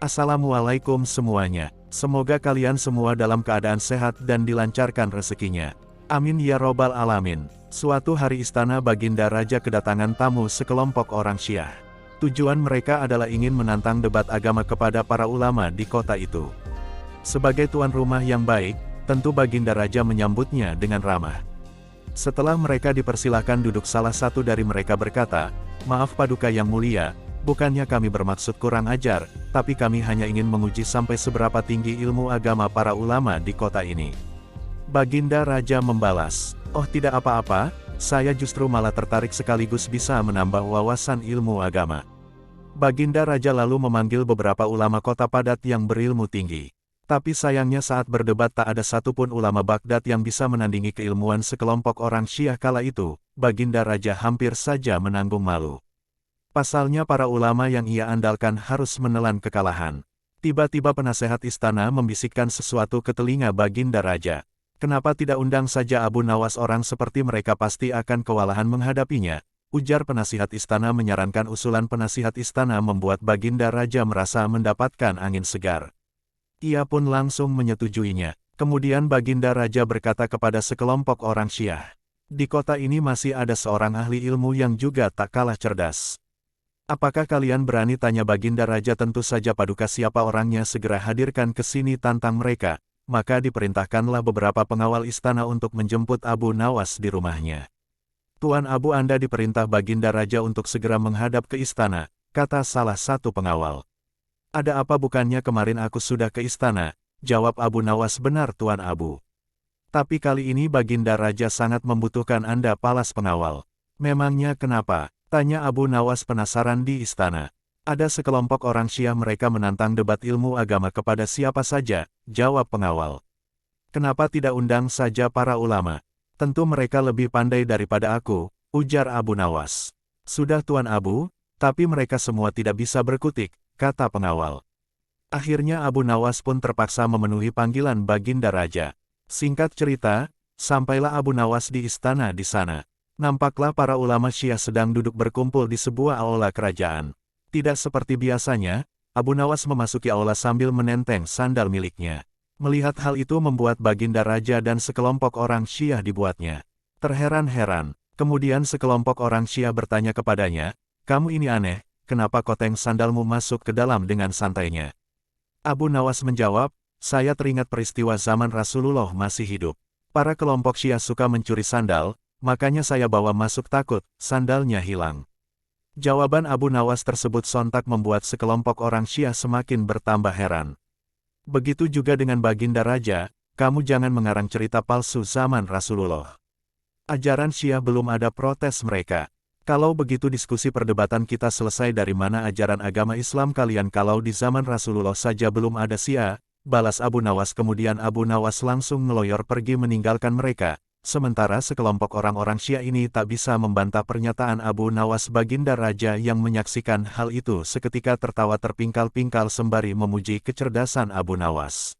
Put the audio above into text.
Assalamualaikum semuanya. Semoga kalian semua dalam keadaan sehat dan dilancarkan rezekinya. Amin ya robbal alamin. Suatu hari istana Baginda Raja kedatangan tamu sekelompok orang Syiah. Tujuan mereka adalah ingin menantang debat agama kepada para ulama di kota itu. Sebagai tuan rumah yang baik, tentu Baginda Raja menyambutnya dengan ramah. Setelah mereka dipersilahkan duduk, salah satu dari mereka berkata, "Maaf Paduka yang mulia, bukannya kami bermaksud kurang ajar, tapi kami hanya ingin menguji sampai seberapa tinggi ilmu agama para ulama di kota ini." Baginda Raja membalas, "Oh tidak apa-apa, saya justru malah tertarik sekaligus bisa menambah wawasan ilmu agama." Baginda Raja lalu memanggil beberapa ulama kota padat yang berilmu tinggi. Tapi sayangnya saat berdebat tak ada satupun ulama Baghdad yang bisa menandingi keilmuan sekelompok orang Syiah kala itu. Baginda Raja hampir saja menanggung malu. Pasalnya para ulama yang ia andalkan harus menelan kekalahan. Tiba-tiba penasehat istana membisikkan sesuatu ke telinga Baginda Raja. "Kenapa tidak undang saja Abu Nawas, orang seperti mereka pasti akan kewalahan menghadapinya," ujar penasihat istana. Menyarankan usulan penasihat istana membuat Baginda Raja merasa mendapatkan angin segar. Ia pun langsung menyetujuinya. Kemudian Baginda Raja berkata kepada sekelompok orang Syiah, "Di kota ini masih ada seorang ahli ilmu yang juga tak kalah cerdas. Apakah kalian berani?" tanya Baginda Raja. "Tentu saja Paduka, siapa orangnya segera hadirkan ke sini," tantang mereka. Maka diperintahkanlah beberapa pengawal istana untuk menjemput Abu Nawas di rumahnya. "Tuan Abu, Anda diperintah Baginda Raja untuk segera menghadap ke istana," kata salah satu pengawal. "Ada apa? Bukannya kemarin aku sudah ke istana?" jawab Abu Nawas. "Benar Tuan Abu. Tapi kali ini Baginda Raja sangat membutuhkan Anda." "Palas pengawal. Memangnya kenapa?" tanya Abu Nawas penasaran. "Di istana ada sekelompok orang Syiah, mereka menantang debat ilmu agama kepada siapa saja," jawab pengawal. "Kenapa tidak undang saja para ulama? Tentu mereka lebih pandai daripada aku," ujar Abu Nawas. "Sudah Tuan Abu, tapi mereka semua tidak bisa berkutik," kata pengawal. Akhirnya Abu Nawas pun terpaksa memenuhi panggilan Baginda Raja. Singkat cerita, sampailah Abu Nawas di istana. Di sana nampaklah para ulama Syiah sedang duduk berkumpul di sebuah aula kerajaan. Tidak seperti biasanya, Abu Nawas memasuki aula sambil menenteng sandal miliknya. Melihat hal itu membuat Baginda Raja dan sekelompok orang Syiah dibuatnya terheran-heran. Kemudian sekelompok orang Syiah bertanya kepadanya, "Kamu ini aneh, kenapa koteng sandalmu masuk ke dalam dengan santainya?" Abu Nawas menjawab, "Saya teringat peristiwa zaman Rasulullah masih hidup. Para kelompok Syiah suka mencuri sandal, makanya saya bawa masuk, takut sandalnya hilang." Jawaban Abu Nawas tersebut sontak membuat sekelompok orang Syiah semakin bertambah heran. Begitu juga dengan Baginda Raja, "Kamu jangan mengarang cerita palsu zaman Rasulullah." Ajaran Syiah belum ada, protes mereka. "Kalau begitu diskusi perdebatan kita selesai. Dari mana ajaran agama Islam kalian kalau di zaman Rasulullah saja belum ada Syiah?" balas Abu Nawas. Kemudian Abu Nawas langsung ngeloyor pergi meninggalkan mereka. Sementara sekelompok orang-orang Syiah ini tak bisa membantah pernyataan Abu Nawas. Baginda Raja yang menyaksikan hal itu seketika tertawa terpingkal-pingkal sembari memuji kecerdasan Abu Nawas.